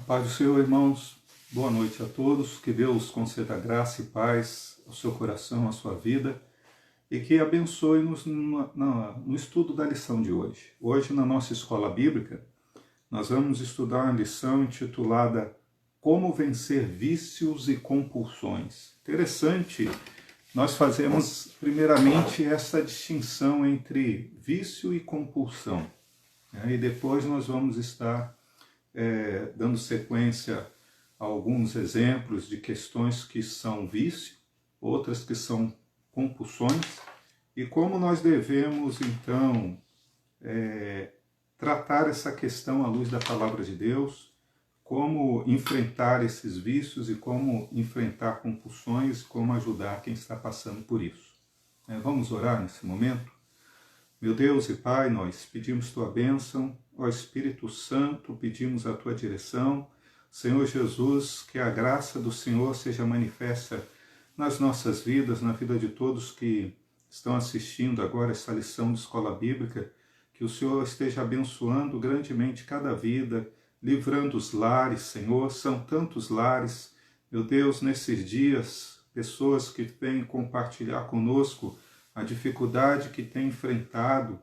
Paz do Senhor, irmãos. Boa noite a todos. Que Deus conceda graça e paz ao seu coração, à sua vida e que abençoe-nos no estudo da lição de hoje. Hoje, na nossa escola bíblica, nós vamos estudar uma lição intitulada Como Vencer Vícios e Compulsões. Interessante, nós fazemos primeiramente essa distinção entre vício e compulsão. E depois nós vamos estar dando sequência a alguns exemplos de questões que são vício, outras que são compulsões, e como nós devemos, então, tratar essa questão à luz da palavra de Deus, como enfrentar esses vícios e como enfrentar compulsões, como ajudar quem está passando por isso. Vamos orar nesse momento? Meu Deus e Pai, nós pedimos Tua bênção, ó Espírito Santo, pedimos a Tua direção. Senhor Jesus, que a graça do Senhor seja manifesta nas nossas vidas, na vida de todos que estão assistindo agora essa lição de escola bíblica, que o Senhor esteja abençoando grandemente cada vida, livrando os lares, Senhor, são tantos lares, meu Deus, nesses dias, pessoas que vêm compartilhar conosco a dificuldade que tem enfrentado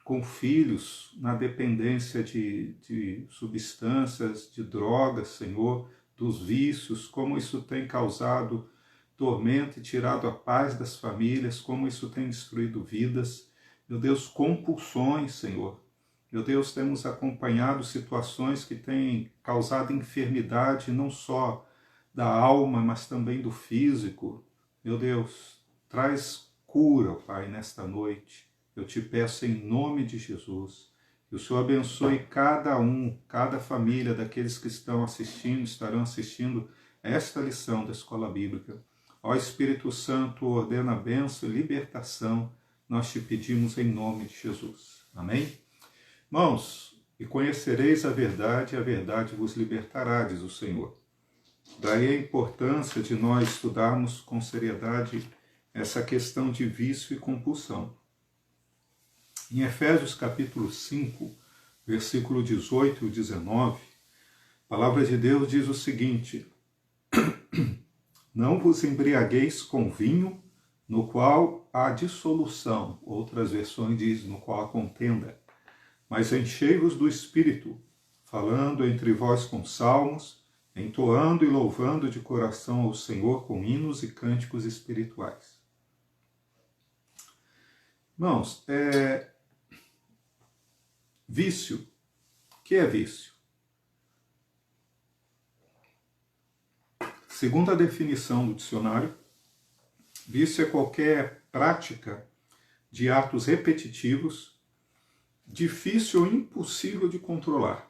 com filhos na dependência de substâncias, de drogas, Senhor, dos vícios, como isso tem causado tormento e tirado a paz das famílias, como isso tem destruído vidas. Meu Deus, compulsões, Senhor. Meu Deus, temos acompanhado situações que têm causado enfermidade, não só da alma, mas também do físico. Meu Deus, traz cura, Pai, nesta noite. Eu te peço em nome de Jesus. Que o Senhor abençoe cada família daqueles que estão assistindo, estarão assistindo esta lição da Escola Bíblica. Ó Espírito Santo, ordena a bênção e libertação. Nós te pedimos em nome de Jesus. Amém? Irmãos, e conhecereis a verdade vos libertará, diz o Senhor. Daí a importância de nós estudarmos com seriedade essa questão de vício e compulsão. Em Efésios capítulo 5, versículo 18 e 19, a palavra de Deus diz o seguinte: Não vos embriagueis com vinho, no qual há dissolução, outras versões dizem no qual há contenda, mas enchei-vos do Espírito, falando entre vós com salmos, entoando e louvando de coração ao Senhor com hinos e cânticos espirituais. Irmãos, vício. O que é vício? Segundo a definição do dicionário, vício é qualquer prática de atos repetitivos, difícil ou impossível de controlar,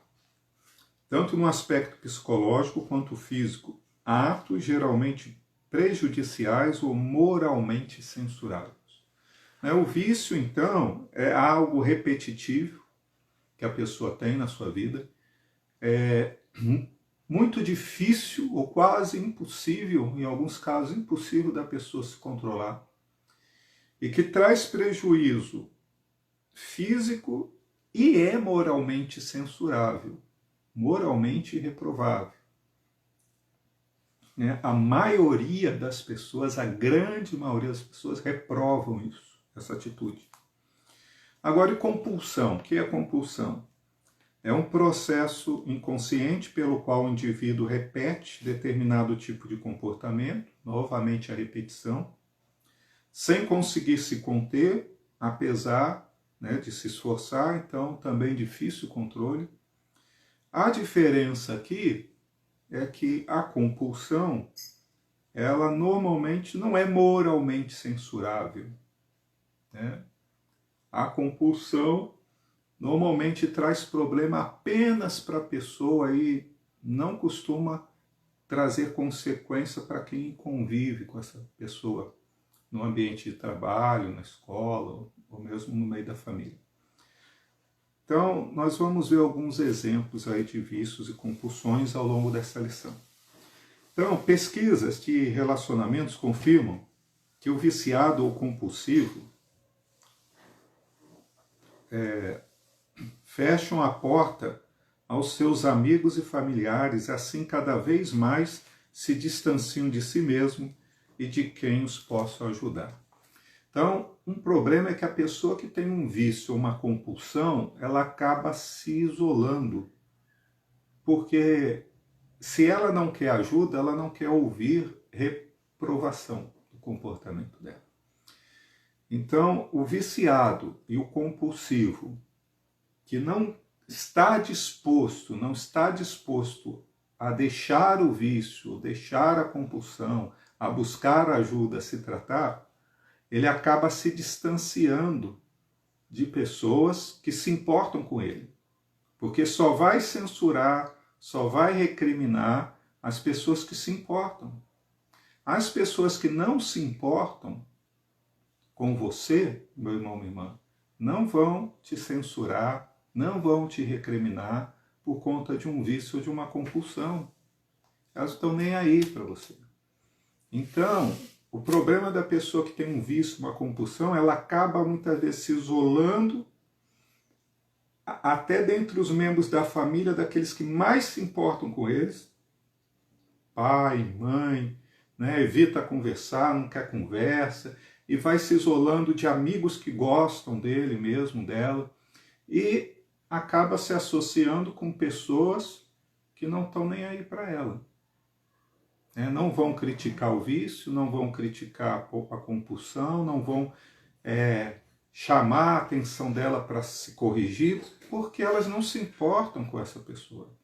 tanto no aspecto psicológico quanto físico, atos geralmente prejudiciais ou moralmente censuráveis. O vício, então, é algo repetitivo que a pessoa tem na sua vida, é muito difícil ou quase impossível, em alguns casos impossível da pessoa se controlar, e que traz prejuízo físico e é moralmente censurável, moralmente reprovável. A maioria das pessoas, a grande maioria das pessoas reprovam isso, essa atitude. Agora, e compulsão? O que é compulsão? É um processo inconsciente pelo qual o indivíduo repete determinado tipo de comportamento, novamente a repetição, sem conseguir se conter, apesar de se esforçar, então também difícil o controle. A diferença aqui é que a compulsão, ela normalmente não é moralmente censurável. A compulsão normalmente traz problema apenas para a pessoa e não costuma trazer consequência para quem convive com essa pessoa no ambiente de trabalho, na escola ou mesmo no meio da família. Então, nós vamos ver alguns exemplos aí de vícios e compulsões ao longo dessa lição. Então, pesquisas de relacionamentos confirmam que o viciado ou compulsivo fecham a porta aos seus amigos e familiares, assim cada vez mais se distanciam de si mesmo e de quem os possa ajudar. Então, um problema é que a pessoa que tem um vício ou uma compulsão, ela acaba se isolando, porque se ela não quer ajuda, ela não quer ouvir reprovação do comportamento dela. Então, o viciado e o compulsivo, que não está disposto a deixar o vício, deixar a compulsão, a buscar ajuda, a se tratar, ele acaba se distanciando de pessoas que se importam com ele. Porque só vai censurar, só vai recriminar as pessoas que se importam. As pessoas que não se importam com você, meu irmão, minha irmã, não vão te censurar, não vão te recriminar por conta de um vício ou de uma compulsão. Elas não estão nem aí para você. Então, o problema da pessoa que tem um vício, uma compulsão, ela acaba muitas vezes se isolando, até dentre os membros da família, daqueles que mais se importam com eles, pai, mãe, né? Evita conversar, não quer conversa, e vai se isolando de amigos que gostam dele mesmo, dela, e acaba se associando com pessoas que não estão nem aí para ela. Não vão criticar o vício, não vão criticar a compulsão, não vão chamar a atenção dela para se corrigir, porque elas não se importam com essa pessoa.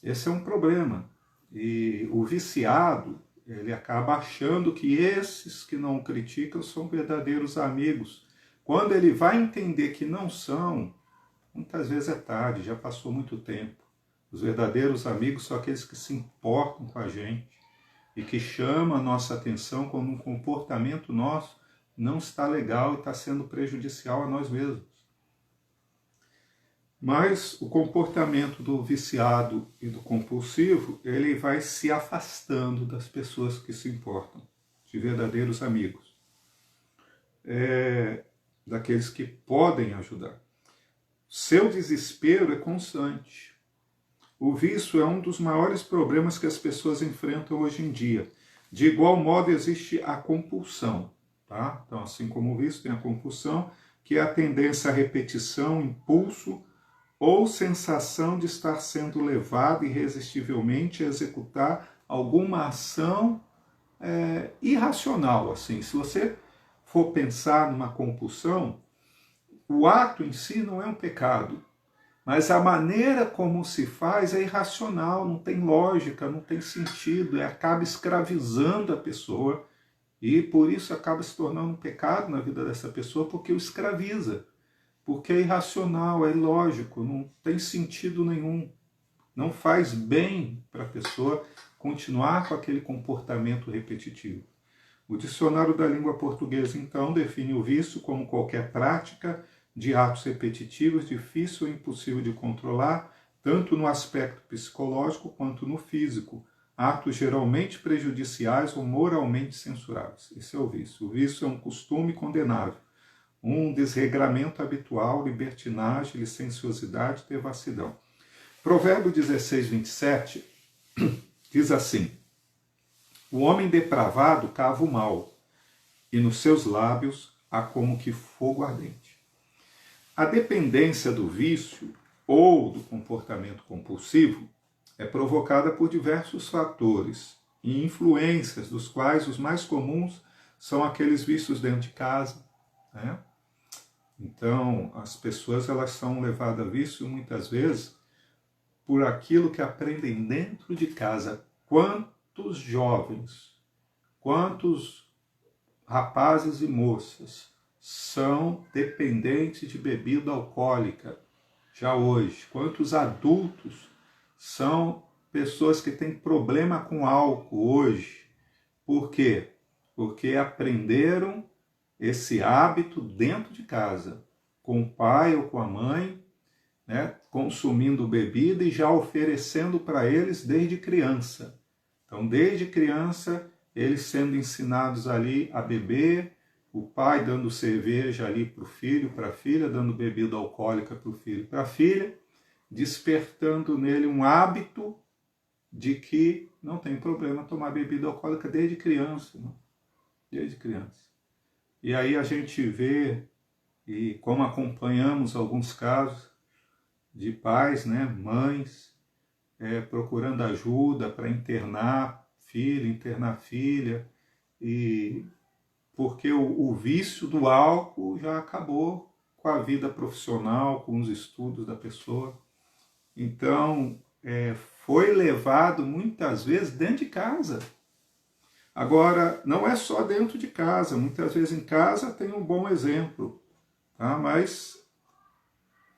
Esse é um problema. E o viciado, ele acaba achando que esses que não o criticam são verdadeiros amigos. Quando ele vai entender que não são, muitas vezes é tarde, já passou muito tempo. Os verdadeiros amigos são aqueles que se importam com a gente e que chamam a nossa atenção quando um comportamento nosso não está legal e está sendo prejudicial a nós mesmos. Mas o comportamento do viciado e do compulsivo, ele vai se afastando das pessoas que se importam, de verdadeiros amigos, daqueles que podem ajudar. Seu desespero é constante. O vício é um dos maiores problemas que as pessoas enfrentam hoje em dia. De igual modo, existe a compulsão. Tá? Então, assim como o vício, tem a compulsão, que é a tendência à repetição, impulso ou sensação de estar sendo levado irresistivelmente a executar alguma ação irracional. Assim. Se você for pensar numa compulsão, o ato em si não é um pecado, mas a maneira como se faz é irracional, não tem lógica, não tem sentido, acaba escravizando a pessoa e por isso acaba se tornando um pecado na vida dessa pessoa, porque o escraviza, porque é irracional, é ilógico, não tem sentido nenhum, não faz bem para a pessoa continuar com aquele comportamento repetitivo. O dicionário da língua portuguesa, então, define o vício como qualquer prática de atos repetitivos, difícil ou impossível de controlar, tanto no aspecto psicológico quanto no físico, atos geralmente prejudiciais ou moralmente censuráveis. Esse é o vício. O vício é um costume condenável, um desregramento habitual, libertinagem, licenciosidade e devassidão. Provérbio 16, 27 diz assim: o homem depravado cava o mal, e nos seus lábios há como que fogo ardente. A dependência do vício ou do comportamento compulsivo é provocada por diversos fatores e influências, dos quais os mais comuns são aqueles vícios dentro de casa. Então, as pessoas elas são levadas a vício muitas vezes por aquilo que aprendem dentro de casa. Quantos jovens, quantos rapazes e moças são dependentes de bebida alcoólica já hoje? Quantos adultos são pessoas que têm problema com álcool hoje? Por quê? Porque aprenderam esse hábito dentro de casa, com o pai ou com a mãe, consumindo bebida e já oferecendo para eles desde criança. Então, desde criança, eles sendo ensinados ali a beber, o pai dando cerveja ali para o filho, para a filha, dando bebida alcoólica para o filho, para a filha, despertando nele um hábito de que não tem problema tomar bebida alcoólica desde criança, né? Desde criança. E aí a gente vê, e como acompanhamos alguns casos de pais, né, mães, procurando ajuda para internar filho, internar filha, e porque o vício do álcool já acabou com a vida profissional, com os estudos da pessoa. Então, foi levado muitas vezes dentro de casa. Agora, não é só dentro de casa, muitas vezes em casa tem um bom exemplo, tá? Mas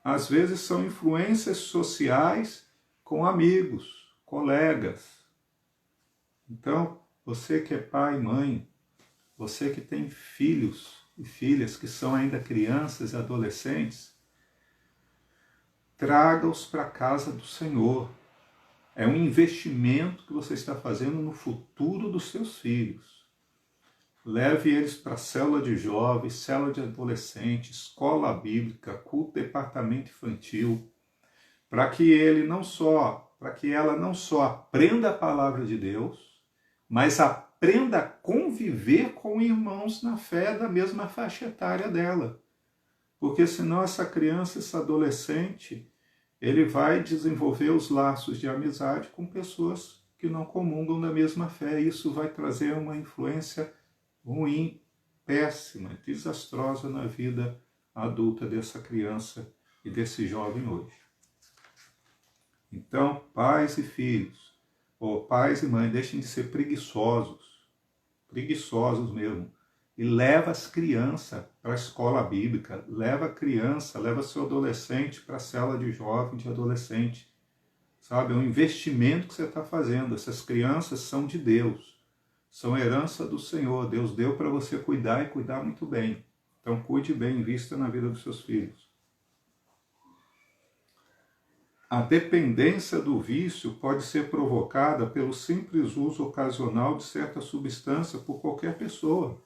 às vezes são influências sociais com amigos, colegas. Então, você que é pai, mãe, você que tem filhos e filhas que são ainda crianças e adolescentes, traga-os para a casa do Senhor. É um investimento que você está fazendo no futuro dos seus filhos. Leve eles para a célula de jovens, célula de adolescentes, escola bíblica, culto, departamento infantil, para que ela não só aprenda a palavra de Deus, mas aprenda a conviver com irmãos na fé da mesma faixa etária dela. Porque senão essa criança, esse adolescente, ele vai desenvolver os laços de amizade com pessoas que não comungam da mesma fé. Isso vai trazer uma influência ruim, péssima, desastrosa na vida adulta dessa criança e desse jovem hoje. Então, pais e filhos, ou pais e mães, deixem de ser preguiçosos mesmo, e leva as crianças para a escola bíblica, leva a criança, leva seu adolescente para a célula de jovem, de adolescente, sabe? É um investimento que você está fazendo. Essas crianças são de Deus, são herança do Senhor. Deus deu para você cuidar e cuidar muito bem. Então cuide bem, invista na vida dos seus filhos. A dependência do vício pode ser provocada pelo simples uso ocasional de certa substância por qualquer pessoa.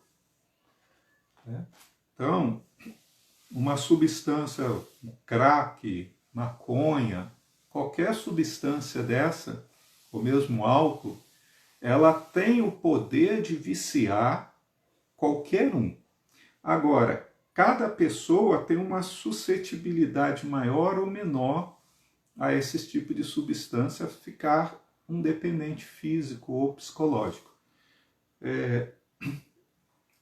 Então, uma substância, crack, maconha, qualquer substância dessa, ou mesmo álcool, ela tem o poder de viciar qualquer um. Agora, cada pessoa tem uma suscetibilidade maior ou menor a esse tipo de substância ficar um dependente físico ou psicológico.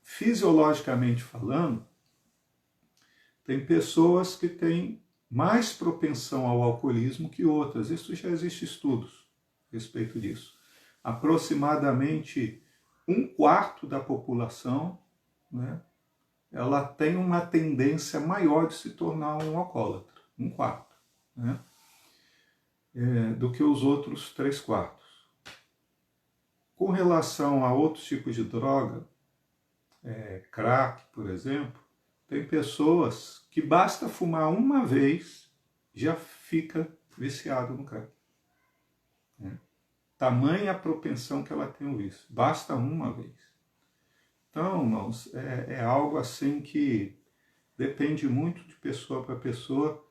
Fisiologicamente falando, tem pessoas que têm mais propensão ao alcoolismo que outras. Isso já existe estudos a respeito disso. Aproximadamente 1/4 da população, né, ela tem uma tendência maior de se tornar um alcoólatra. 1/4. Né? Do que os outros 3/4. Com relação a outros tipos de droga, crack, por exemplo, tem pessoas que basta fumar uma vez, já fica viciado no crack. Tamanha a propensão que ela tem o vício. Basta uma vez. Então, irmãos, é algo assim que depende muito de pessoa para pessoa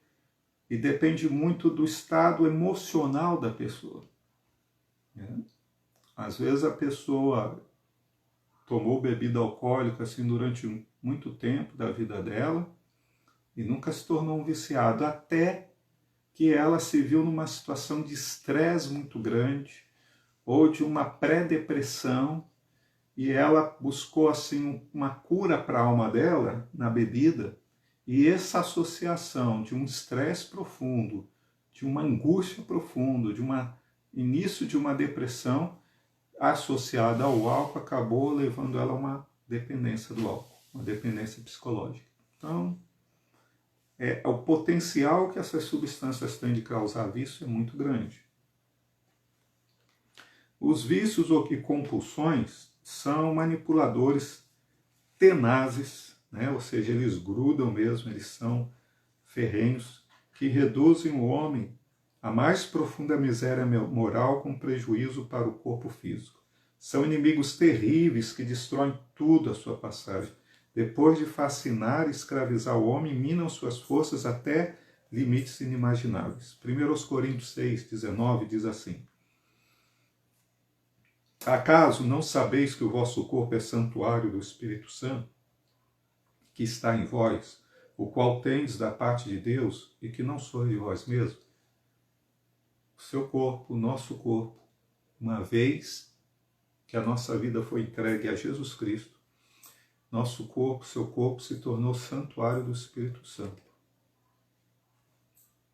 e depende muito do estado emocional da pessoa. Às vezes a pessoa tomou bebida alcoólica assim durante muito tempo da vida dela e nunca se tornou um viciado, até que ela se viu numa situação de estresse muito grande ou de uma pré-depressão e ela buscou assim uma cura para a alma dela na bebida, e essa associação de um estresse profundo, de uma angústia profunda, de um início de uma depressão associada ao álcool acabou levando ela a uma dependência do álcool, uma dependência psicológica. Então, o potencial que essas substâncias têm de causar vício é muito grande. Os vícios ou compulsões são manipuladores tenazes, né? Ou seja, eles grudam mesmo, eles são ferrenhos, que reduzem o homem à mais profunda miséria moral com prejuízo para o corpo físico. São inimigos terríveis que destroem tudo à sua passagem. Depois de fascinar e escravizar o homem, minam suas forças até limites inimagináveis. 1 Coríntios 6, 19 diz assim: acaso não sabeis que o vosso corpo é santuário do Espírito Santo, que está em vós, o qual tendes da parte de Deus, e que não sois de vós mesmos? O seu corpo, o nosso corpo, uma vez que a nossa vida foi entregue a Jesus Cristo, nosso corpo, seu corpo, se tornou santuário do Espírito Santo.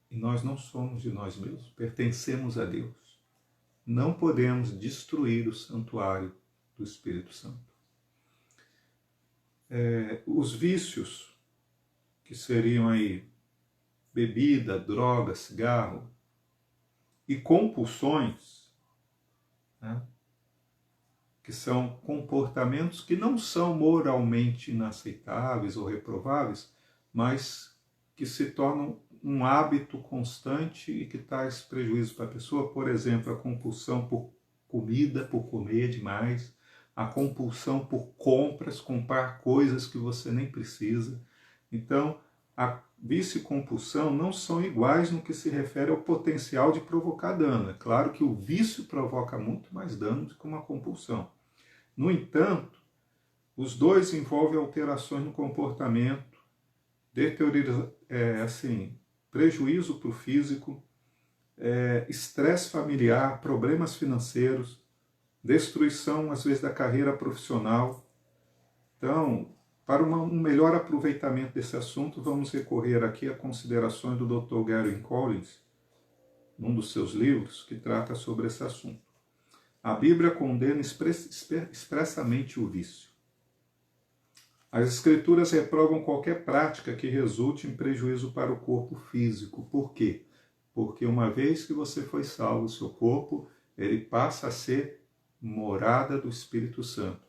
E nós não somos de nós mesmos, pertencemos a Deus. Não podemos destruir o santuário do Espírito Santo. Os vícios, que seriam aí bebida, droga, cigarro, e compulsões, né, que são comportamentos que não são moralmente inaceitáveis ou reprováveis, mas que se tornam um hábito constante e que traz prejuízo para a pessoa. Por exemplo, a compulsão por comida, por comer demais, a compulsão por compras, comprar coisas que você nem precisa. Então, a vício e compulsão não são iguais no que se refere ao potencial de provocar dano. É claro que o vício provoca muito mais dano do que uma compulsão. No entanto, os dois envolvem alterações no comportamento, prejuízo para o físico, estresse familiar, problemas financeiros, destruição, às vezes, da carreira profissional. Então, para um melhor aproveitamento desse assunto, vamos recorrer aqui a considerações do Dr. Gary Collins, num dos seus livros, que trata sobre esse assunto. A Bíblia condena expressamente o vício. As Escrituras reprovam qualquer prática que resulte em prejuízo para o corpo físico. Por quê? Porque uma vez que você foi salvo, o seu corpo, ele passa a ser morada do Espírito Santo.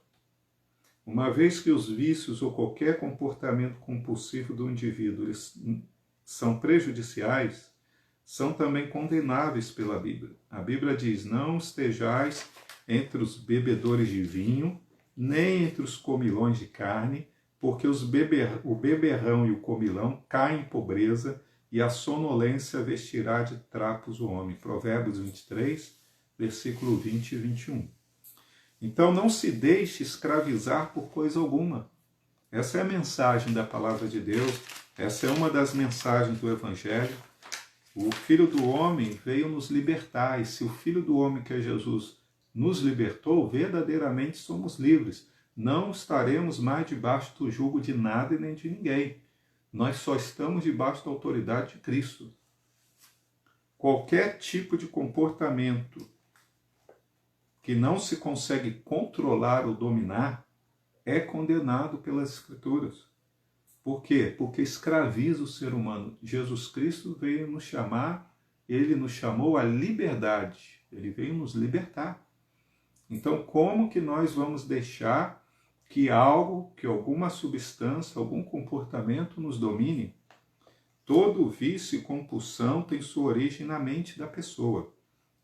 Uma vez que os vícios ou qualquer comportamento compulsivo do indivíduo eles são prejudiciais, são também condenáveis pela Bíblia. A Bíblia diz: não estejais entre os bebedores de vinho, nem entre os comilões de carne, porque o beberrão e o comilão caem em pobreza, e a sonolência vestirá de trapos o homem. Provérbios 23, versículo 20 e 21. Então não se deixe escravizar por coisa alguma. Essa é a mensagem da palavra de Deus, essa é uma das mensagens do Evangelho. O Filho do Homem veio nos libertar, e se o Filho do Homem, que é Jesus, nos libertou, verdadeiramente somos livres. Não estaremos mais debaixo do jugo de nada e nem de ninguém. Nós só estamos debaixo da autoridade de Cristo. Qualquer tipo de comportamento que não se consegue controlar ou dominar é condenado pelas Escrituras. Por quê? Porque escraviza o ser humano. Jesus Cristo veio nos chamar, ele nos chamou à liberdade, ele veio nos libertar. Então, como que nós vamos deixar que algo, que alguma substância, algum comportamento nos domine? Todo vício e compulsão tem sua origem na mente da pessoa.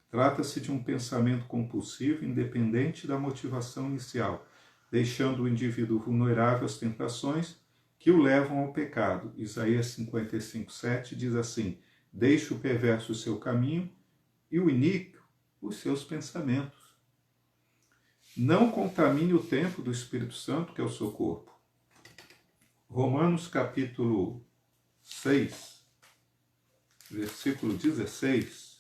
Trata-se de um pensamento compulsivo independente da motivação inicial, deixando o indivíduo vulnerável às tentações que o levam ao pecado. Isaías 55:7 diz assim: deixe o perverso o seu caminho e o iníquo os seus pensamentos. Não contamine o templo do Espírito Santo, que é o seu corpo. Romanos capítulo 6, versículo 16,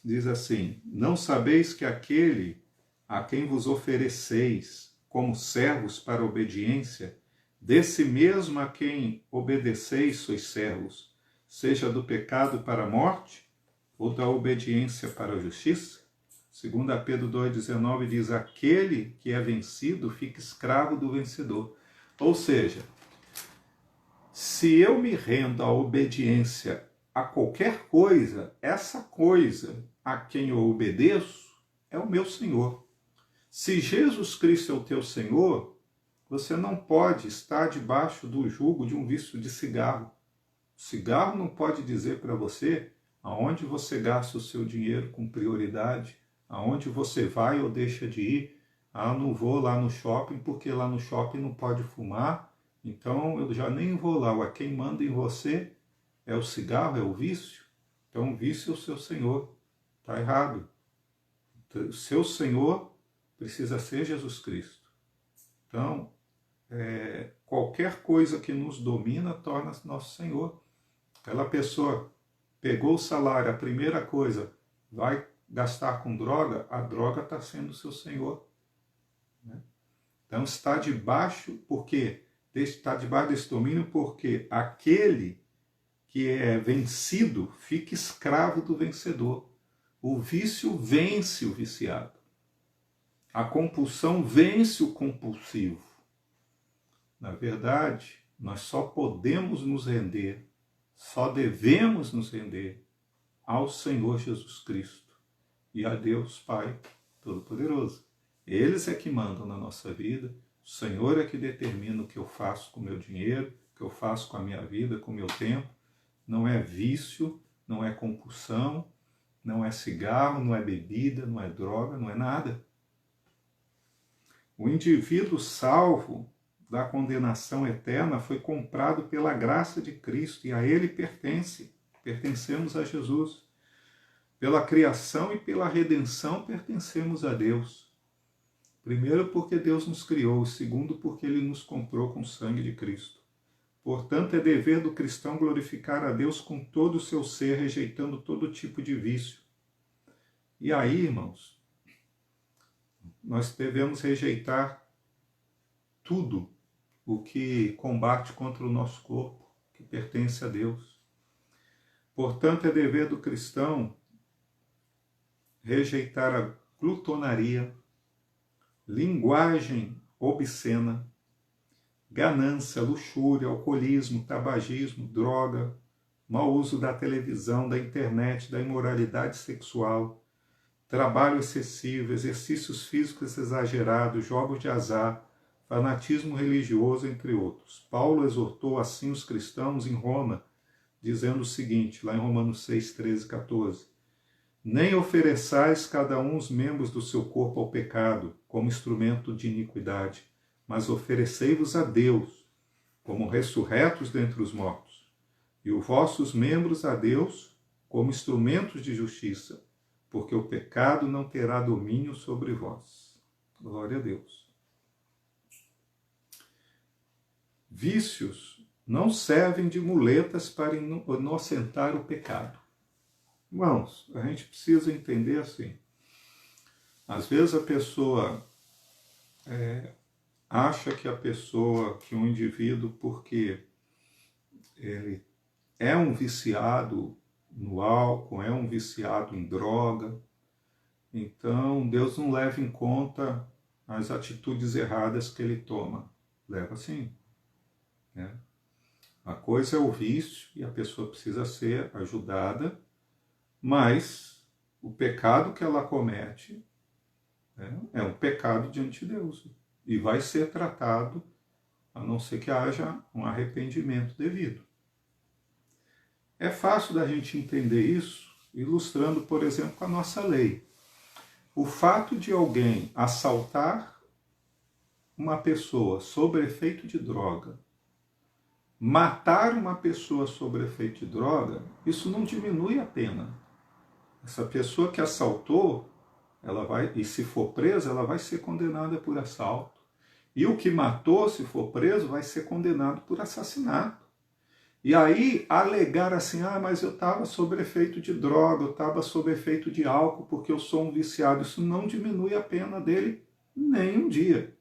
diz assim: não sabeis que aquele a quem vos ofereceis como servos para a obediência, desse mesmo a quem obedeceis sois servos, seja do pecado para a morte, ou da obediência para a justiça? 2 Pedro 2,19 diz: aquele que é vencido fica escravo do vencedor. Ou seja, se eu me rendo à obediência a qualquer coisa, essa coisa a quem eu obedeço é o meu Senhor. Se Jesus Cristo é o teu Senhor, você não pode estar debaixo do jugo de um vício de cigarro. O cigarro não pode dizer para você aonde você gasta o seu dinheiro com prioridade, aonde você vai ou deixa de ir. Ah, não vou lá no shopping porque lá no shopping não pode fumar, então eu já nem vou lá. Quem manda em você É o cigarro? É o vício? Então o vício é o seu senhor. Está errado. O seu senhor precisa ser Jesus Cristo. Então, qualquer coisa que nos domina torna-se nosso senhor. Aquela pessoa pegou o salário, a primeira coisa, vai gastar com droga, a droga está sendo seu senhor. Né? Então está debaixo, por quê? Está debaixo desse domínio porque aquele que é vencido fica escravo do vencedor. O vício vence o viciado. A compulsão vence o compulsivo. Na verdade, nós só podemos nos render, só devemos nos render ao Senhor Jesus Cristo e a Deus Pai Todo-Poderoso. Eles é que mandam na nossa vida, o Senhor é que determina o que eu faço com o meu dinheiro, o que eu faço com a minha vida, com o meu tempo. Não é vício, não é compulsão, não é cigarro, não é bebida, não é droga, não é nada. O indivíduo salvo da condenação eterna foi comprado pela graça de Cristo e a Ele pertencemos a Jesus. Pela criação e pela redenção pertencemos a Deus. Primeiro porque Deus nos criou, segundo porque Ele nos comprou com o sangue de Cristo. Portanto, é dever do cristão glorificar a Deus com todo o seu ser, rejeitando todo tipo de vício. E aí, irmãos, nós devemos rejeitar tudo o que combate contra o nosso corpo, que pertence a Deus. Portanto, é dever do cristão rejeitar a glutonaria, linguagem obscena, ganância, luxúria, alcoolismo, tabagismo, droga, mau uso da televisão, da internet, da imoralidade sexual, trabalho excessivo, exercícios físicos exagerados, jogos de azar, fanatismo religioso, entre outros. Paulo exortou assim os cristãos em Roma, dizendo o seguinte, lá em Romanos 6, 13, 14. Nem ofereçais cada um os membros do seu corpo ao pecado, como instrumento de iniquidade, mas oferecei-vos a Deus, como ressurretos dentre os mortos, e os vossos membros a Deus, como instrumentos de justiça, porque o pecado não terá domínio sobre vós. Glória a Deus. Vícios não servem de muletas para inocentar o pecado. Irmãos, a gente precisa entender assim. Às vezes a pessoa acha que um indivíduo, porque ele é um viciado no álcool, é um viciado em droga, então Deus não leva em conta as atitudes erradas que ele toma. Leva sim. Né? A coisa é o vício e a pessoa precisa ser ajudada, mas o pecado que ela comete é um pecado diante de Deus e vai ser tratado a não ser que haja um arrependimento devido. É fácil da gente entender isso ilustrando, por exemplo, com a nossa lei. O fato de alguém assaltar uma pessoa sob efeito de droga, matar uma pessoa sob efeito de droga, isso não diminui a pena. Essa pessoa que assaltou, ela vai, e se for presa, ela vai ser condenada por assalto. E o que matou, se for preso, vai ser condenado por assassinato. E aí, alegar assim, mas eu estava sob efeito de droga, eu estava sob efeito de álcool porque eu sou um viciado, isso não diminui a pena dele nem um dia.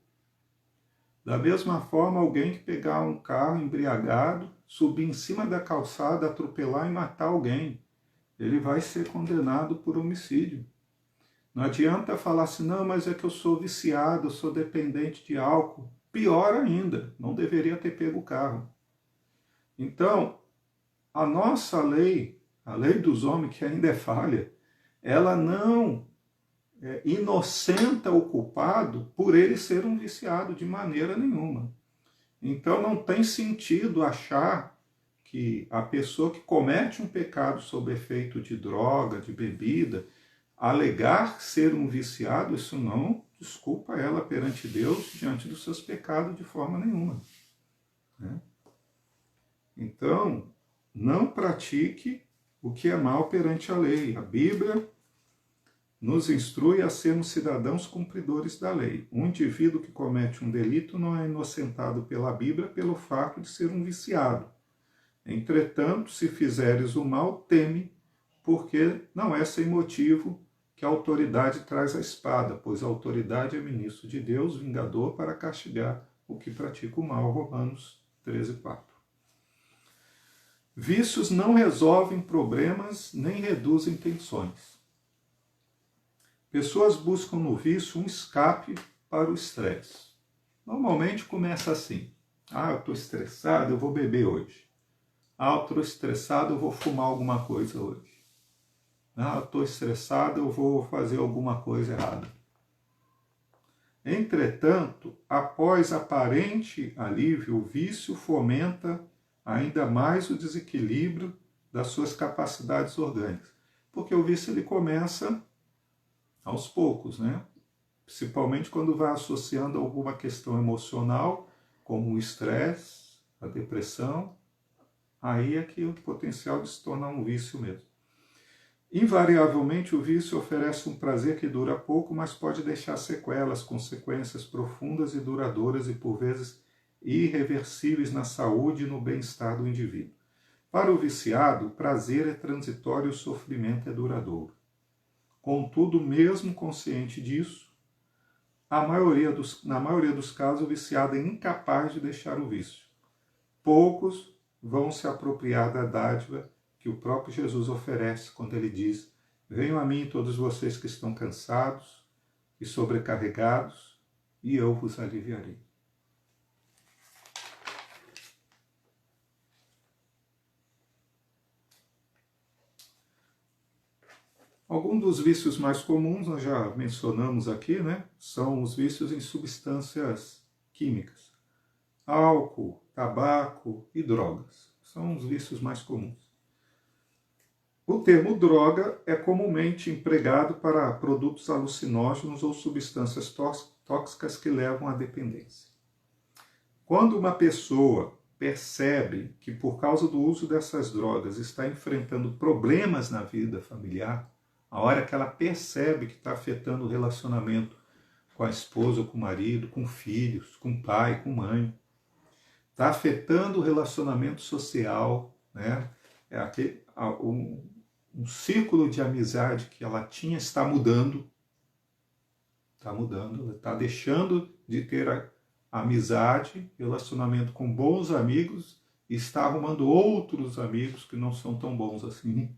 Da mesma forma, alguém que pegar um carro embriagado, subir em cima da calçada, atropelar e matar alguém, ele vai ser condenado por homicídio. Não adianta falar assim, não, mas é que eu sou viciado, eu sou dependente de álcool. Pior ainda, não deveria ter pego o carro. Então, a nossa lei, a lei dos homens, que ainda é falha, ela não inocenta o culpado por ele ser um viciado de maneira nenhuma. Então, não tem sentido achar que a pessoa que comete um pecado sob efeito de droga, de bebida, alegar ser um viciado, isso não desculpa ela perante Deus diante dos seus pecados de forma nenhuma. Né? Então, não pratique o que é mal perante a lei. A Bíblia nos instrui a sermos cidadãos cumpridores da lei. Um indivíduo que comete um delito não é inocentado pela Bíblia pelo fato de ser um viciado. Entretanto, se fizeres o mal, teme, porque não é sem motivo que a autoridade traz a espada, pois a autoridade é ministro de Deus, vingador para castigar o que pratica o mal. Romanos 13:4. Vícios não resolvem problemas nem reduzem tensões. Pessoas buscam no vício um escape para o estresse. Normalmente começa assim: eu estou estressado, eu vou beber hoje. Eu estou estressado, eu vou fumar alguma coisa hoje. Eu estou estressado, eu vou fazer alguma coisa errada. Entretanto, após aparente alívio, o vício fomenta ainda mais o desequilíbrio das suas capacidades orgânicas. Porque o vício ele começa aos poucos, né? Principalmente quando vai associando alguma questão emocional, como o estresse, a depressão, aí é que o potencial de se tornar um vício mesmo. Invariavelmente, o vício oferece um prazer que dura pouco, mas pode deixar sequelas, consequências profundas e duradouras e, por vezes, irreversíveis na saúde e no bem-estar do indivíduo. Para o viciado, o prazer é transitório e o sofrimento é duradouro. Contudo, mesmo consciente disso, na maioria dos casos, o viciado é incapaz de deixar o vício. Poucos vão se apropriar da dádiva que o próprio Jesus oferece quando ele diz: venham a mim todos vocês que estão cansados e sobrecarregados, e eu vos aliviarei. Alguns dos vícios mais comuns, nós já mencionamos aqui, né? São os vícios em substâncias químicas. Álcool, tabaco e drogas. São os vícios mais comuns. O termo droga é comumente empregado para produtos alucinógenos ou substâncias tóxicas que levam à dependência. Quando uma pessoa percebe que por causa do uso dessas drogas está enfrentando problemas na vida familiar, a hora que ela percebe que está afetando o relacionamento com a esposa, com o marido, com filhos, com pai, com mãe, está afetando o relacionamento social, né? Um círculo de amizade que ela tinha está mudando, ela está deixando de ter a amizade, relacionamento com bons amigos e está arrumando outros amigos que não são tão bons assim.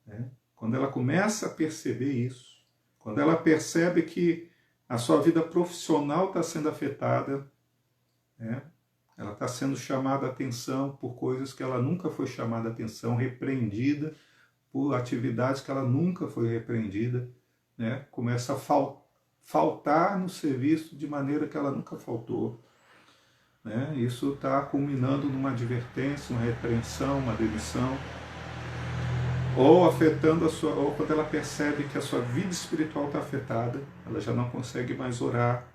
Né? Quando ela começa a perceber isso, quando ela percebe que a sua vida profissional está sendo afetada, né? Ela está sendo chamada a atenção por coisas que ela nunca foi chamada a atenção, repreendida por atividades que ela nunca foi repreendida, né? Começa a faltar no serviço de maneira que ela nunca faltou. Né? Isso está culminando numa advertência, uma repreensão, uma demissão, ou afetando ou quando ela percebe que a sua vida espiritual está afetada, ela já não consegue mais orar,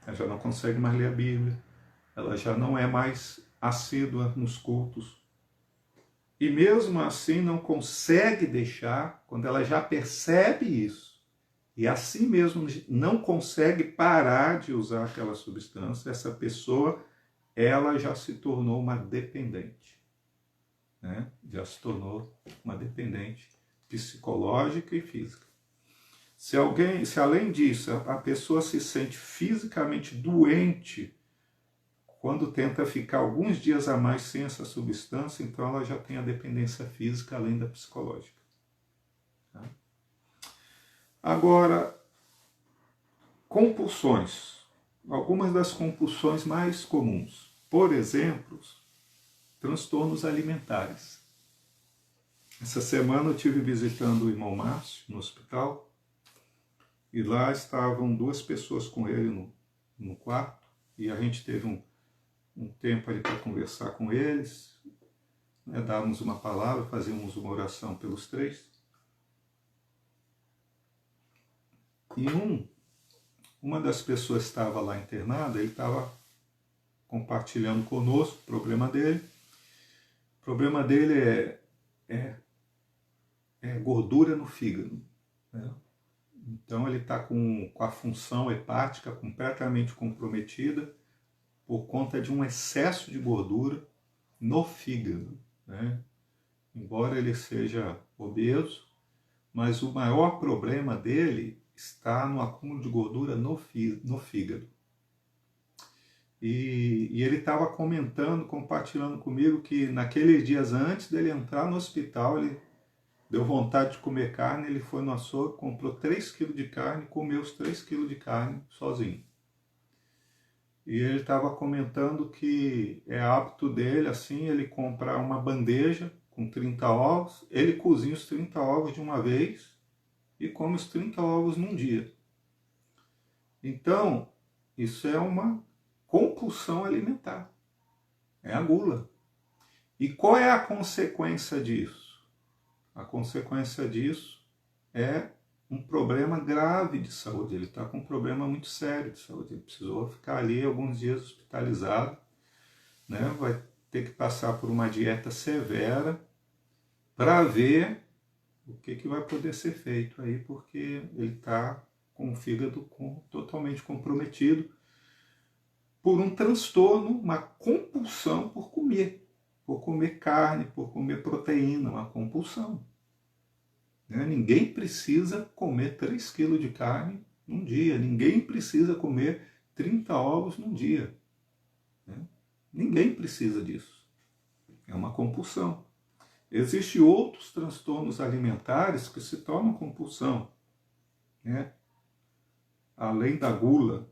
ela já não consegue mais ler a Bíblia, ela já não é mais assídua nos cultos. E mesmo assim não consegue deixar, quando ela já percebe isso, e assim mesmo não consegue parar de usar aquela substância, essa pessoa, ela já se tornou uma dependente. Né? Já se tornou uma dependente psicológica e física. Se além disso, a pessoa se sente fisicamente doente quando tenta ficar alguns dias a mais sem essa substância, então ela já tem a dependência física além da psicológica. Tá? Agora, compulsões. Algumas das compulsões mais comuns. Por exemplo, transtornos alimentares. Essa semana eu estive visitando o irmão Márcio no hospital e lá estavam 2 pessoas com ele no quarto e a gente teve um tempo ali para conversar com eles, né, darmos uma palavra, fazíamos uma oração pelos 3. E uma das pessoas estava lá internada, ele estava compartilhando conosco o problema dele. problema dele é, gordura no fígado, né? Então ele está com a função hepática completamente comprometida por conta de um excesso de gordura no fígado, né? Embora ele seja obeso, mas o maior problema dele está no acúmulo de gordura no fígado. E ele estava comentando, compartilhando comigo que naqueles dias antes dele entrar no hospital, ele deu vontade de comer carne, ele foi no açougue, comprou 3 quilos de carne, comeu os 3 quilos de carne sozinho. E ele estava comentando que é hábito dele, assim, ele comprar uma bandeja com 30 ovos, ele cozinha os 30 ovos de uma vez e come os 30 ovos num dia. Então, isso é uma compulsão alimentar, é a gula. E qual é a consequência disso? A consequência disso é um problema grave de saúde. Ele está com um problema muito sério de saúde. Ele precisou ficar ali alguns dias hospitalizado, né? Vai ter que passar por uma dieta severa para ver o que vai poder ser feito aí, porque ele está com o fígado totalmente comprometido por um transtorno, uma compulsão por comer carne, por comer proteína, uma compulsão. Ninguém precisa comer 3 quilos de carne num dia, ninguém precisa comer 30 ovos num dia. Ninguém precisa disso. É uma compulsão. Existem outros transtornos alimentares que se tornam compulsão, né? Além da gula,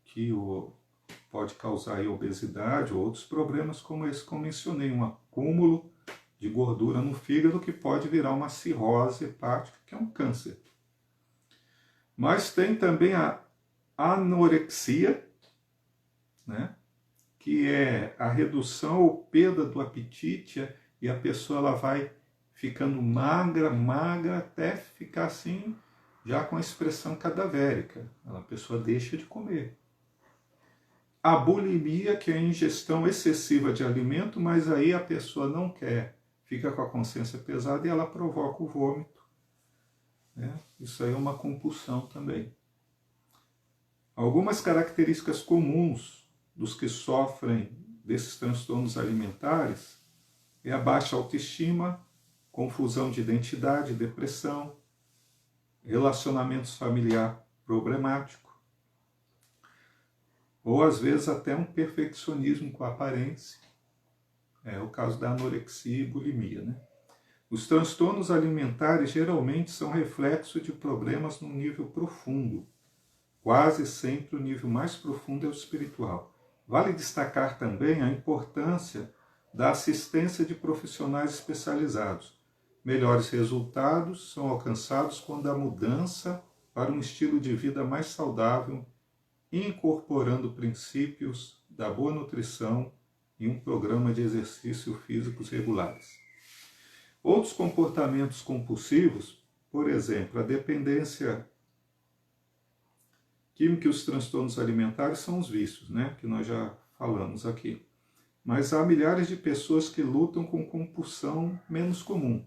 que pode causar aí obesidade ou outros problemas como esse que eu mencionei, um acúmulo de gordura no fígado que pode virar uma cirrose hepática, que é um câncer. Mas tem também a anorexia, né? Que é a redução ou perda do apetite, e a pessoa ela vai ficando magra, até ficar assim, já com a expressão cadavérica. A pessoa deixa de comer. A bulimia, que é a ingestão excessiva de alimento, mas aí a pessoa não quer, fica com a consciência pesada e ela provoca o vômito, né? Isso aí é uma compulsão também. Algumas características comuns dos que sofrem desses transtornos alimentares é a baixa autoestima, confusão de identidade, depressão, relacionamentos familiar problemático, ou às vezes até um perfeccionismo com a aparência. É o caso da anorexia e bulimia, né? Os transtornos alimentares geralmente são reflexo de problemas no nível profundo. Quase sempre o nível mais profundo é o espiritual. Vale destacar também a importância da assistência de profissionais especializados. Melhores resultados são alcançados quando a mudança para um estilo de vida mais saudável, incorporando princípios da boa nutrição e um programa de exercício físicos regulares. Outros comportamentos compulsivos, por exemplo, a dependência química e os transtornos alimentares são os vícios, né, que nós já falamos aqui. Mas há milhares de pessoas que lutam com compulsão menos comum,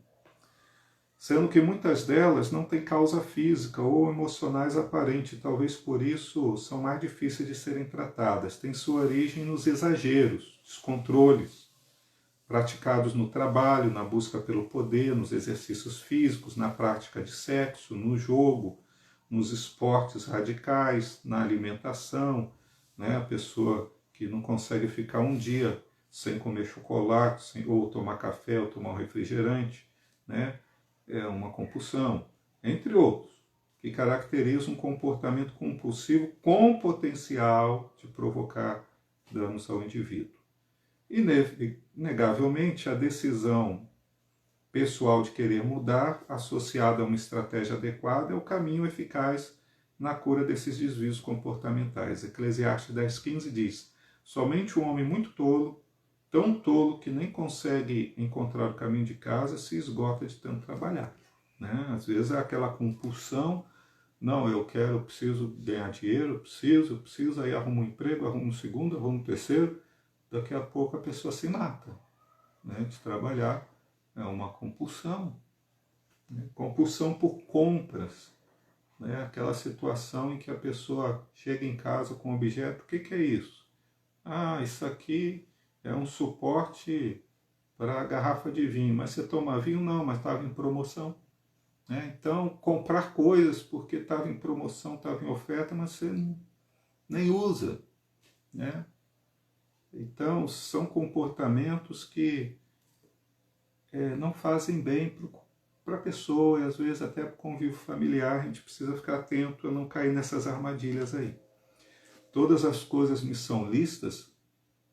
sendo que muitas delas não têm causa física ou emocionais aparente, talvez por isso são mais difíceis de serem tratadas. Tem sua origem nos exageros, descontroles, praticados no trabalho, na busca pelo poder, nos exercícios físicos, na prática de sexo, no jogo, nos esportes radicais, na alimentação, né? A pessoa que não consegue ficar um dia sem comer chocolate, ou tomar café, ou tomar um refrigerante, né? É uma compulsão, entre outros, que caracterizam um comportamento compulsivo com potencial de provocar danos ao indivíduo. Inegavelmente, a decisão pessoal de querer mudar, associada a uma estratégia adequada, é o caminho eficaz na cura desses desvios comportamentais. Eclesiastes 10,15 diz: somente um homem muito tolo, tão tolo que nem consegue encontrar o caminho de casa, se esgota de tanto trabalhar. Né? Às vezes é aquela compulsão, não, eu preciso ganhar dinheiro, eu preciso, aí arrumo um emprego, arrumo um segundo, arrumo um terceiro, daqui a pouco a pessoa se mata. né, de trabalhar, é uma compulsão. Né? Compulsão por compras. Né? Aquela situação em que a pessoa chega em casa com um objeto, o que é isso? Ah, isso aqui é um suporte para a garrafa de vinho, mas você toma vinho? Não, mas estava em promoção. Né? Então, comprar coisas porque estava em promoção, estava em oferta, mas você nem usa. Né? Então, são comportamentos que não fazem bem para a pessoa, e às vezes até para o convívio familiar. A gente precisa ficar atento a não cair nessas armadilhas aí. Todas as coisas me são lícitas,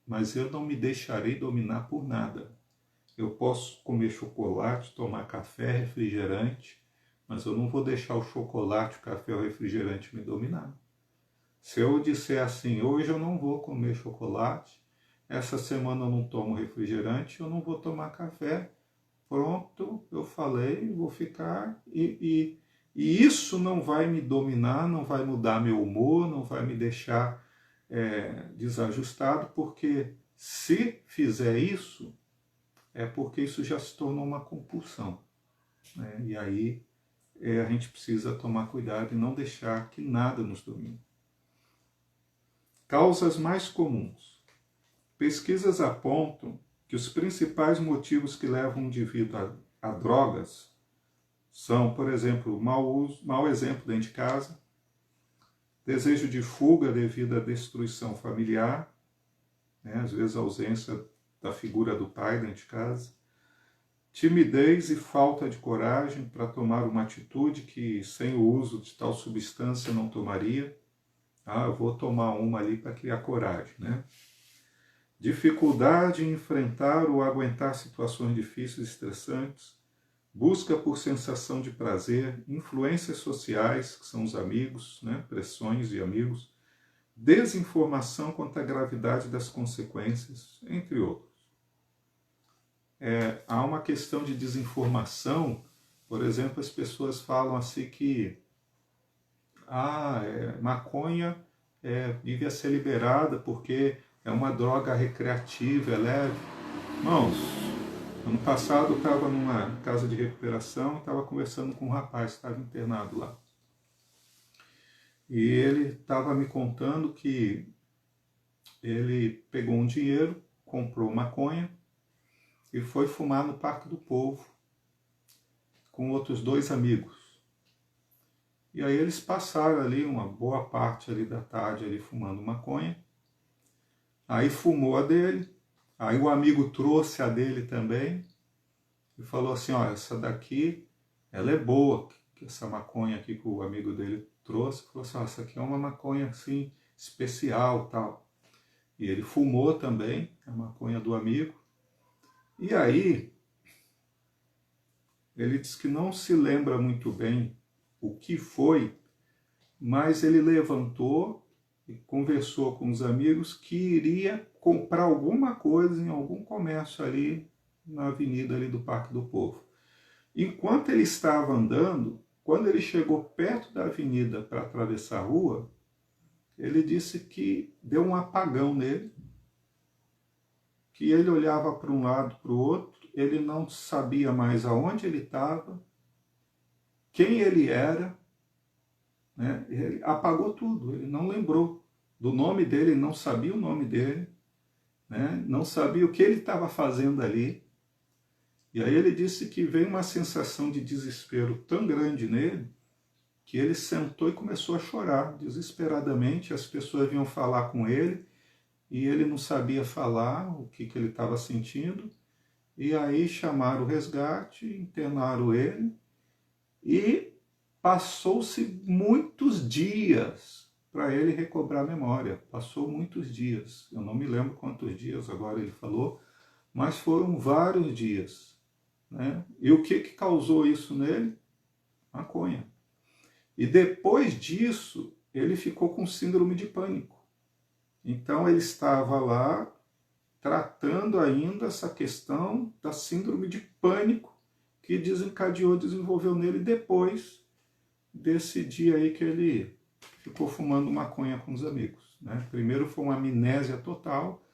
mas eu não me deixarei dominar por nada. Eu posso comer chocolate, tomar café, refrigerante, mas eu não vou deixar o chocolate, o café ou o refrigerante me dominar. Se eu disser assim, hoje eu não vou comer chocolate, essa semana eu não tomo refrigerante, eu não vou tomar café, pronto, eu falei, vou ficar, e isso não vai me dominar, não vai mudar meu humor, não vai me deixar desajustado, porque se fizer isso, é porque isso já se tornou uma compulsão. Né? E aí a gente precisa tomar cuidado e não deixar que nada nos domine. Causas mais comuns. Pesquisas apontam que os principais motivos que levam um indivíduo a drogas são, por exemplo, mau exemplo dentro de casa, desejo de fuga devido à destruição familiar, né? Às vezes a ausência da figura do pai dentro de casa, timidez e falta de coragem para tomar uma atitude que sem o uso de tal substância não tomaria. Ah, eu vou tomar uma ali para criar coragem, né? Dificuldade em enfrentar ou aguentar situações difíceis e estressantes, busca por sensação de prazer, influências sociais, que são os amigos, né? Pressões de amigos, desinformação quanto à gravidade das consequências, entre outros. Há uma questão de desinformação, por exemplo, as pessoas falam assim que maconha devia ser liberada porque é uma droga recreativa, é leve. Irmãos, ano passado eu estava numa casa de recuperação e estava conversando com um rapaz que estava internado lá. E ele estava me contando que ele pegou um dinheiro, comprou maconha e foi fumar no Parque do Povo com outros 2 amigos. E aí eles passaram ali uma boa parte ali da tarde ali fumando maconha. Aí fumou a dele, aí o amigo trouxe a dele também e falou assim, ó, essa daqui, ela é boa, que essa maconha aqui que o amigo dele trouxe, falou assim, ó, essa aqui é uma maconha assim, especial, tal. E ele fumou também a maconha do amigo. E aí, ele disse que não se lembra muito bem o que foi, mas ele levantou e conversou com os amigos que iria comprar alguma coisa em algum comércio ali na avenida ali do Parque do Povo. Enquanto ele estava andando, quando ele chegou perto da avenida para atravessar a rua, ele disse que deu um apagão nele, que ele olhava para um lado, para o outro, ele não sabia mais aonde ele estava, quem ele era, né? Ele apagou tudo, ele não lembrou do nome dele, ele não sabia o nome dele, né? Não sabia o que ele estava fazendo ali. E aí ele disse que veio uma sensação de desespero tão grande nele, que ele sentou e começou a chorar desesperadamente. As pessoas vinham falar com ele, e ele não sabia falar o que ele estava sentindo. E aí chamaram o resgate, internaram ele, e passou-se muitos dias para ele recobrar a memória. Passou muitos dias. Eu não me lembro quantos dias agora ele falou, mas foram vários dias. Né? E o que causou isso nele? Maconha. E depois disso, ele ficou com síndrome de pânico. Então ele estava lá tratando ainda essa questão da síndrome de pânico que desenvolveu nele depois desse dia aí que ele ficou fumando maconha com os amigos. Né? Primeiro foi uma amnésia total,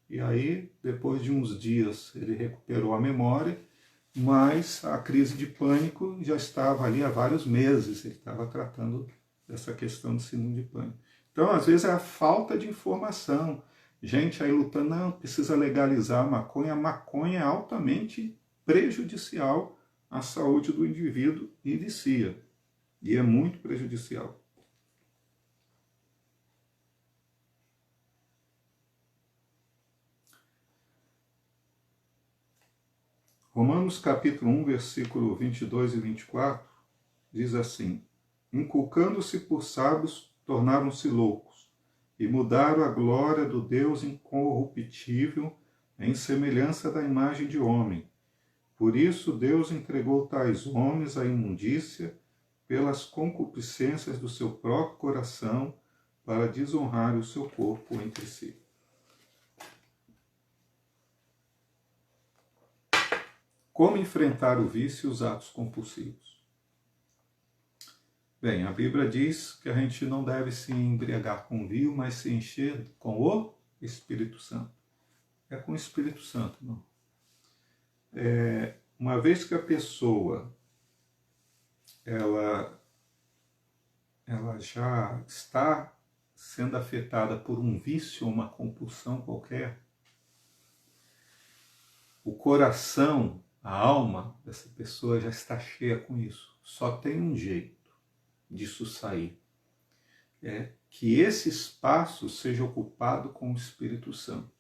E aí, depois de uns dias, ele recuperou a memória, mas a crise de pânico já estava ali há vários meses, ele estava tratando dessa questão de síndrome de pânico. Então, às vezes, é a falta de informação. Gente aí lutando, não, precisa legalizar a maconha. A maconha é altamente prejudicial à saúde do indivíduo e vicia. E é muito prejudicial. Romanos capítulo 1, versículo 22 e 24, diz assim: inculcando-se por sábios, tornaram-se loucos, e mudaram a glória do Deus incorruptível em semelhança da imagem de homem. Por isso Deus entregou tais homens à imundícia pelas concupiscências do seu próprio coração, para desonrar o seu corpo entre si. Como enfrentar o vício e os atos compulsivos? Bem, a Bíblia diz que a gente não deve se embriagar com vinho, mas se encher com o Espírito Santo. É com o Espírito Santo, não. Uma vez que a pessoa ela já está sendo afetada por um vício ou uma compulsão qualquer, o coração, a alma dessa pessoa já está cheia com isso. Só tem um jeito disso sair. É que esse espaço seja ocupado com o Espírito Santo.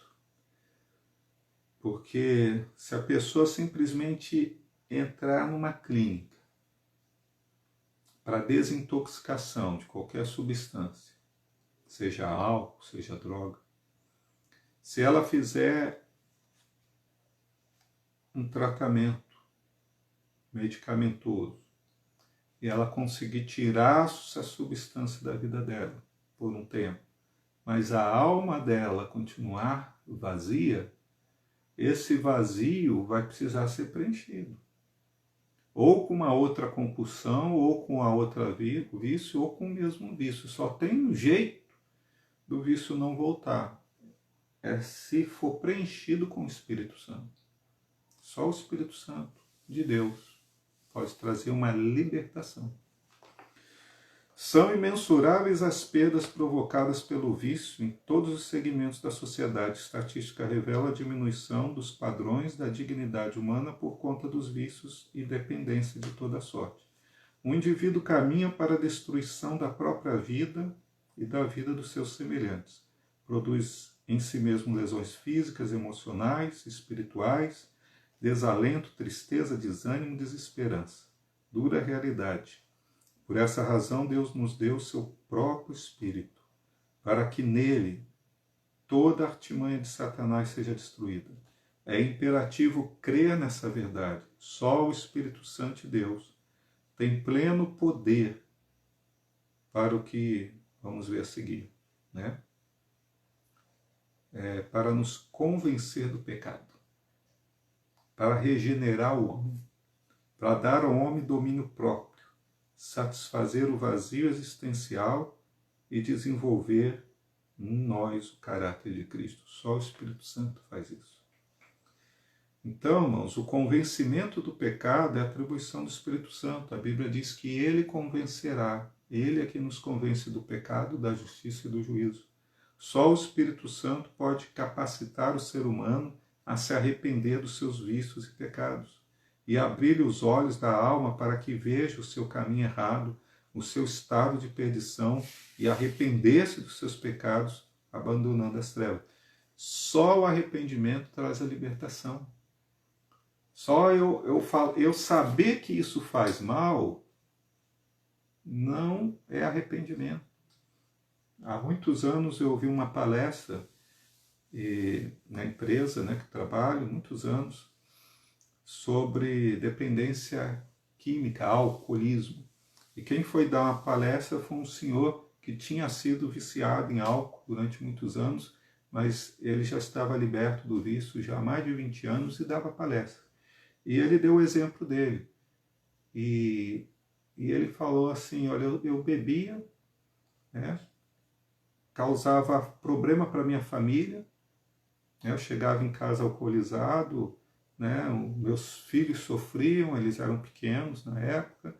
Porque se a pessoa simplesmente entrar numa clínica para desintoxicação de qualquer substância, seja álcool, seja droga, se ela fizer um tratamento medicamentoso e ela conseguir tirar essa substância da vida dela por um tempo, mas a alma dela continuar vazia, esse vazio vai precisar ser preenchido. Ou com uma outra compulsão, ou com a outra vício, ou com o mesmo vício. Só tem um jeito do vício não voltar. É se for preenchido com o Espírito Santo. Só o Espírito Santo de Deus pode trazer uma libertação. São imensuráveis as perdas provocadas pelo vício em todos os segmentos da sociedade. A estatística revela a diminuição dos padrões da dignidade humana por conta dos vícios e dependência de toda sorte. O indivíduo caminha para a destruição da própria vida e da vida dos seus semelhantes. Produz em si mesmo lesões físicas, emocionais, espirituais, desalento, tristeza, desânimo, desesperança. Dura realidade. Por essa razão, Deus nos deu o seu próprio Espírito, para que nele toda a artimanha de Satanás seja destruída. É imperativo crer nessa verdade. Só o Espírito Santo de Deus tem pleno poder para o que vamos ver a seguir, né? Para nos convencer do pecado, para regenerar o homem, para dar ao homem domínio próprio, satisfazer o vazio existencial e desenvolver em nós o caráter de Cristo. Só o Espírito Santo faz isso. Então, irmãos, o convencimento do pecado é atribuição do Espírito Santo. A Bíblia diz que ele convencerá. Ele é que nos convence do pecado, da justiça e do juízo. Só o Espírito Santo pode capacitar o ser humano a se arrepender dos seus vícios e pecados e abrir os olhos da alma para que veja o seu caminho errado, o seu estado de perdição e arrepender-se dos seus pecados, abandonando as trevas. Só o arrependimento traz a libertação. Só eu saber que isso faz mal não é arrependimento. Há muitos anos eu ouvi uma palestra na empresa, né, que trabalho, muitos anos, sobre dependência química, alcoolismo. E quem foi dar uma palestra foi um senhor que tinha sido viciado em álcool durante muitos anos, mas ele já estava liberto do vício já há mais de 20 anos e dava palestra. E ele deu o exemplo dele. E ele falou assim, olha, eu bebia, né, causava problema para minha família, Eu chegava em casa alcoolizado, né? Meus filhos sofriam, eles eram pequenos na época,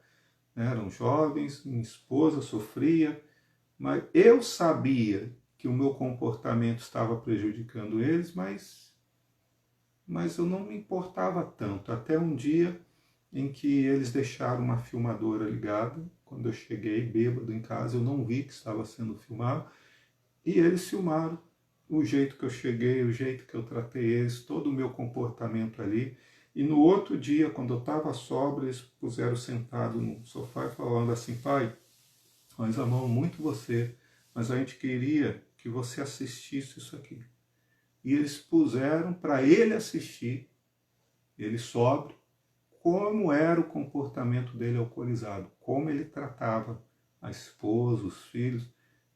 né? Eram jovens, minha esposa sofria, mas eu sabia que o meu comportamento estava prejudicando eles, mas eu não me importava tanto, até um dia em que eles deixaram uma filmadora ligada. Quando eu cheguei bêbado em casa, eu não vi que estava sendo filmado, e eles filmaram o jeito que eu cheguei, o jeito que eu tratei eles, todo o meu comportamento ali. E no outro dia, quando eu estava sóbrio, eles puseram sentado no sofá e falando assim: pai, nós amamos muito você, mas a gente queria que você assistisse isso aqui. E eles puseram para ele assistir, ele sóbrio, como era o comportamento dele alcoolizado, como ele tratava a esposa, os filhos.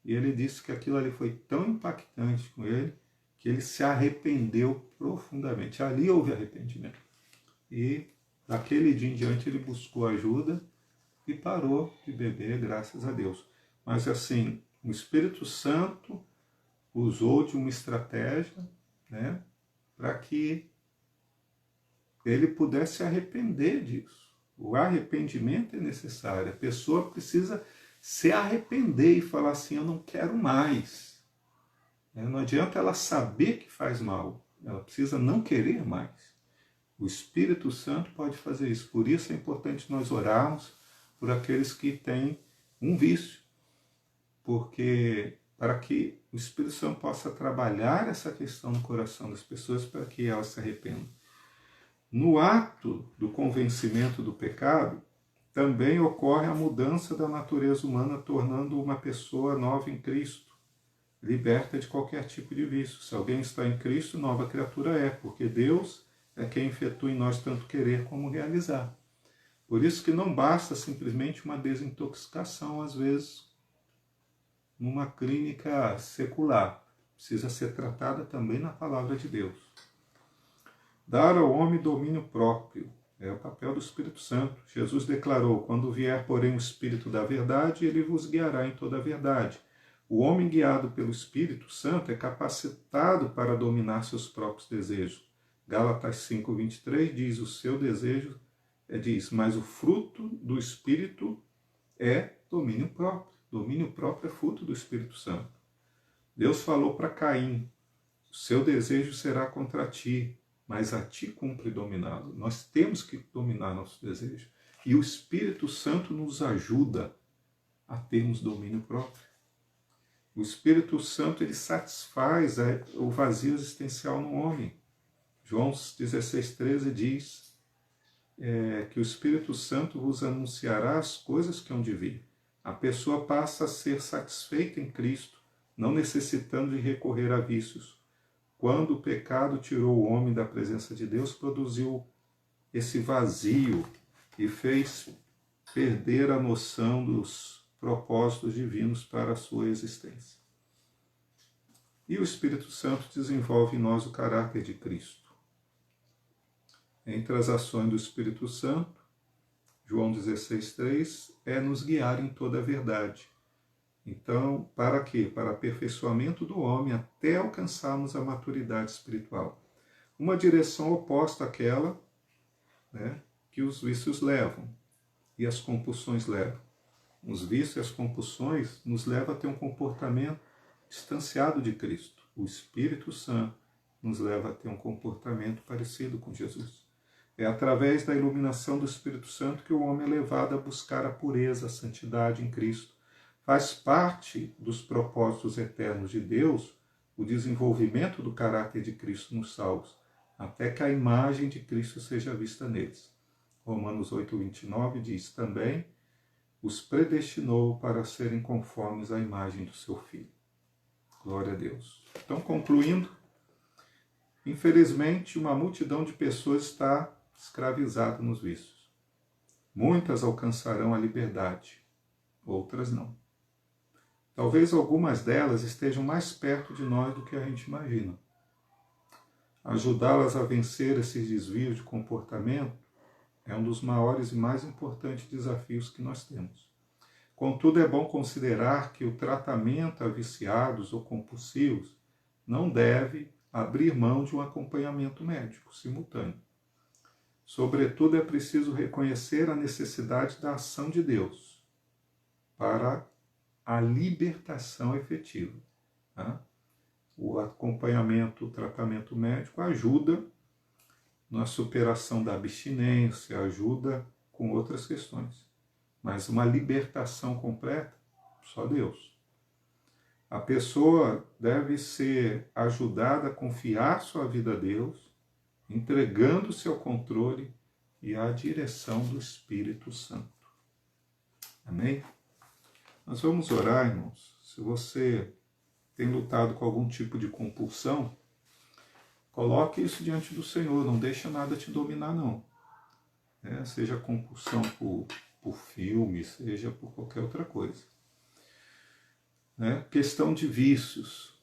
E ele disse que aquilo ali foi tão impactante com ele que ele se arrependeu profundamente. Ali houve arrependimento. E daquele dia em diante ele buscou ajuda e parou de beber, graças a Deus. Mas assim, o Espírito Santo usou de uma estratégia, né, para que ele pudesse se arrepender disso. O arrependimento é necessário. A pessoa precisa se arrepender e falar assim: eu não quero mais. Não adianta ela saber que faz mal. Ela precisa não querer mais. O Espírito Santo pode fazer isso. Por isso é importante nós orarmos por aqueles que têm um vício. Porque para que o Espírito Santo possa trabalhar essa questão no coração das pessoas para que elas se arrependam. No ato do convencimento do pecado, também ocorre a mudança da natureza humana, tornando uma pessoa nova em Cristo, liberta de qualquer tipo de vício. Se alguém está em Cristo, nova criatura é, porque Deus é quem efetua em nós tanto querer como realizar. Por isso que não basta simplesmente uma desintoxicação, às vezes, numa clínica secular. Precisa ser tratada também na palavra de Deus. Dar ao homem domínio próprio é o papel do Espírito Santo. Jesus declarou: quando vier, porém, o Espírito da verdade, ele vos guiará em toda a verdade. O homem guiado pelo Espírito Santo é capacitado para dominar seus próprios desejos. Gálatas 5:23 diz: o seu desejo mas o fruto do Espírito é domínio próprio. Domínio próprio é fruto do Espírito Santo. Deus falou para Caim: o seu desejo será contra ti, mas a ti cumpre dominá-lo. Nós temos que dominar nosso desejo. E o Espírito Santo nos ajuda a termos domínio próprio. O Espírito Santo, ele satisfaz o vazio existencial no homem. João 16,13 diz que o Espírito Santo vos anunciará as coisas que hão de vir. A pessoa passa a ser satisfeita em Cristo, não necessitando de recorrer a vícios. Quando o pecado tirou o homem da presença de Deus, produziu esse vazio e fez perder a noção dos propósitos divinos para a sua existência. E o Espírito Santo desenvolve em nós o caráter de Cristo. Entre as ações do Espírito Santo, João 16,3, é nos guiar em toda a verdade. Então, para quê? Para aperfeiçoamento do homem até alcançarmos a maturidade espiritual. Uma direção oposta àquela, né, que os vícios levam e as compulsões levam. Os vícios e as compulsões nos levam a ter um comportamento distanciado de Cristo. O Espírito Santo nos leva a ter um comportamento parecido com Jesus. É através da iluminação do Espírito Santo que o homem é levado a buscar a pureza, a santidade em Cristo. Faz parte dos propósitos eternos de Deus o desenvolvimento do caráter de Cristo nos salvos, até que a imagem de Cristo seja vista neles. Romanos 8:29 diz também: os predestinou para serem conformes à imagem do seu Filho. Glória a Deus. Então, concluindo, infelizmente, uma multidão de pessoas está escravizada nos vícios. Muitas alcançarão a liberdade, outras não. Talvez algumas delas estejam mais perto de nós do que a gente imagina. Ajudá-las a vencer esses desvios de comportamento é um dos maiores e mais importantes desafios que nós temos. Contudo, é bom considerar que o tratamento a viciados ou compulsivos não deve abrir mão de um acompanhamento médico simultâneo. Sobretudo, é preciso reconhecer a necessidade da ação de Deus para a libertação efetiva. Tá? O acompanhamento, o tratamento médico ajuda na superação da abstinência, ajuda com outras questões. Mas uma libertação completa, só Deus. A pessoa deve ser ajudada a confiar sua vida a Deus, entregando-se ao controle e à direção do Espírito Santo. Amém? Nós vamos orar, irmãos. Se você tem lutado com algum tipo de compulsão, coloque isso diante do Senhor, não deixa nada te dominar, não. Seja compulsão por filme, seja por qualquer outra coisa. Questão de vícios.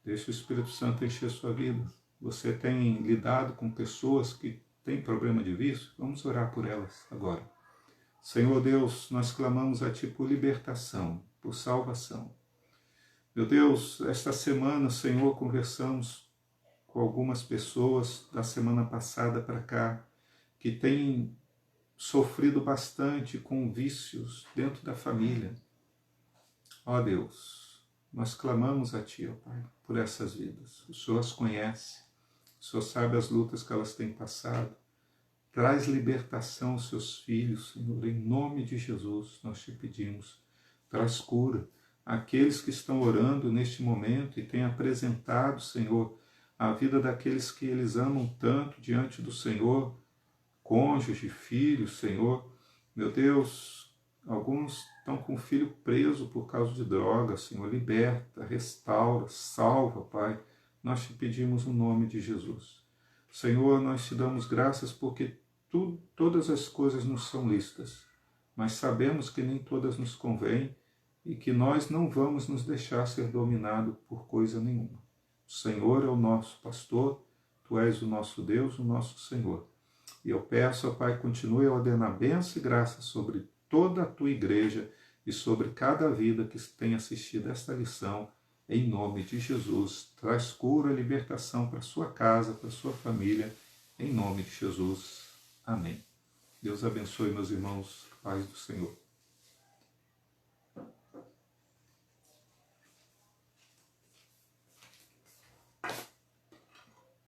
Deixa o Espírito Santo encher sua vida. Você tem lidado com pessoas que têm problema de vício? Vamos orar por elas agora. Senhor Deus, nós clamamos a Ti por libertação, por salvação. Meu Deus, esta semana, Senhor, conversamos com algumas pessoas da semana passada para cá que têm sofrido bastante com vícios dentro da família. Ó Deus, nós clamamos a Ti, ó Pai, por essas vidas. O Senhor as conhece, o Senhor sabe as lutas que elas têm passado. Traz libertação aos seus filhos, Senhor, em nome de Jesus, nós te pedimos. Traz cura àqueles que estão orando neste momento e têm apresentado, Senhor, a vida daqueles que eles amam tanto diante do Senhor, cônjuge, filhos, Senhor. Meu Deus, alguns estão com o filho preso por causa de drogas, Senhor. Liberta, restaura, salva, Pai. Nós te pedimos no nome de Jesus. Senhor, nós te damos graças porque todas as coisas nos são lícitas, mas sabemos que nem todas nos convêm e que nós não vamos nos deixar ser dominados por coisa nenhuma. O Senhor é o nosso pastor, Tu és o nosso Deus, o nosso Senhor. E eu peço, ó Pai, continue a ordenar bênção e graça sobre toda a Tua igreja e sobre cada vida que tenha assistido esta lição, em nome de Jesus. Traz cura e libertação para a sua casa, para a sua família, em nome de Jesus. Amém. Deus abençoe, meus irmãos. Paz do Senhor.